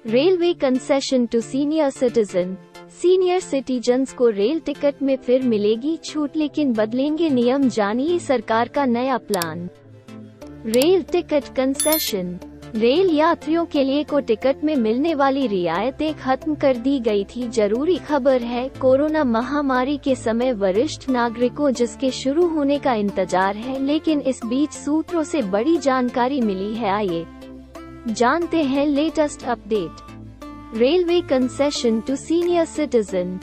Railway concession to senior citizens को rail ticket में फिर मिलेगी छूट, लेकिन बदलेंगे नियम। जानिए सरकार का नया plan. Rail ticket concession. Rail यात्रियों के लिए को टिकट में मिलने वाली रियायतें खत्म कर दी गई थी। जरूरी खबर है, कोरोना महामारी के समय वरिष्ठ नागरिकों जिसके शुरू होने का इंतजार है, लेकिन इस बीच सूत्रों से बड़ी जानकारी मिली है। आइए जानते हैं latest update. Railway concession to senior citizen.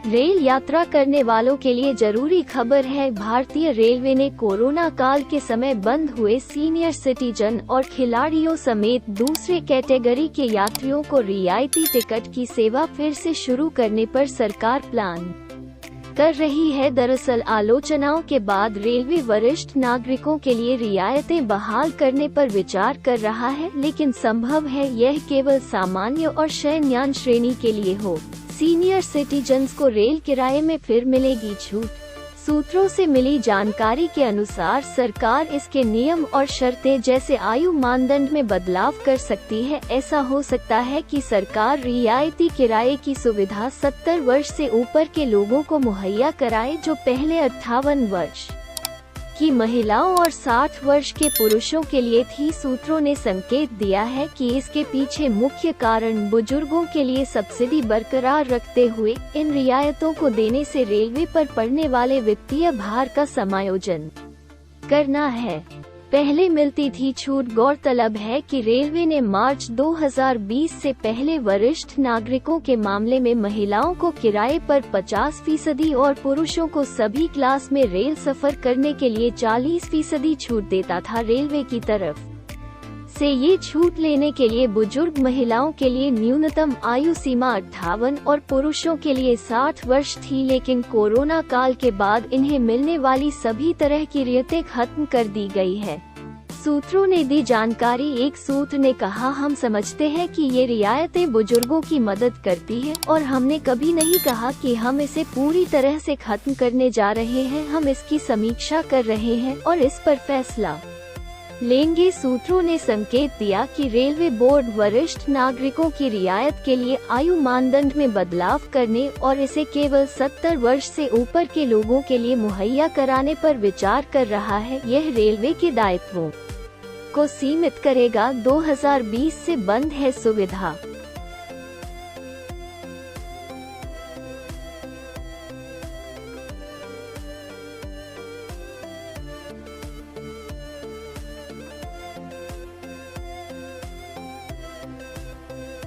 Rail यात्रा करने वालों के लिए जरूरी खबर है। भारतीय रेलवे ने कोरोना काल के समय बंद हुए सीनियर सिटीजन और खिलाड़ियों समेत दूसरे कैटेगरी के यात्रियों को रियायती टिकट की सेवा फिर से शुरू करने पर सरकार प्लान कर रही है। दरअसल आलोचनाओं के बाद रेलवे वरिष्ठ नागरिकों के लिए रियायतें बहाल करने पर विचार कर रहा है, लेकिन संभव है यह केवल सामान्य और शयनयान श्रेणी के लिए हो। सीनियर सिटीजन्स को रेल किराए में फिर मिलेगी छूट। सूत्रों से मिली जानकारी के अनुसार सरकार इसके नियम और शर्तें जैसे आयु मानदंड में बदलाव कर सकती है। ऐसा हो सकता है कि सरकार रियायती किराए की सुविधा 70 वर्ष से ऊपर के लोगों को मुहैया कराए, जो पहले 58 वर्ष की महिलाओं और 60 वर्ष के पुरुषों के लिए थी। सूत्रों ने संकेत दिया है कि इसके पीछे मुख्य कारण बुजुर्गों के लिए सब्सिडी बरकरार रखते हुए इन रियायतों को देने से रेलवे पर पड़ने वाले वित्तीय भार का समायोजन करना है। पहले मिलती थी छूट। गौरतलब है कि रेलवे ने मार्च 2020 से पहले वरिष्ठ नागरिकों के मामले में महिलाओं को किराए पर 50% और पुरुषों को सभी क्लास में रेल सफर करने के लिए 40% छूट देता था। रेलवे की तरफ से ये छूट लेने के लिए बुजुर्ग महिलाओं के लिए न्यूनतम आयु सीमा 58 और पुरुषों के लिए 60 वर्ष थी, लेकिन कोरोना काल के बाद इन्हें मिलने वाली सभी तरह की रियायतें खत्म कर दी गई है। सूत्रों ने दी जानकारी। एक सूत्र ने कहा, हम समझते हैं कि ये रियायतें बुजुर्गों की मदद करती है और हमने कभी नहीं कहा कि हम इसे पूरी तरह से खत्म करने जा रहे हैं। हम इसकी समीक्षा कर रहे हैं और इस पर फैसला लेंगे। सूत्रों ने संकेत दिया कि रेलवे बोर्ड वरिष्ठ नागरिकों की रियायत के लिए आयु मानदंड में बदलाव करने और इसे केवल 70 वर्ष से ऊपर के लोगों के लिए मुहैया कराने पर विचार कर रहा है। यह रेलवे के दायित्वों को सीमित करेगा। 2020 से बंद है सुविधा।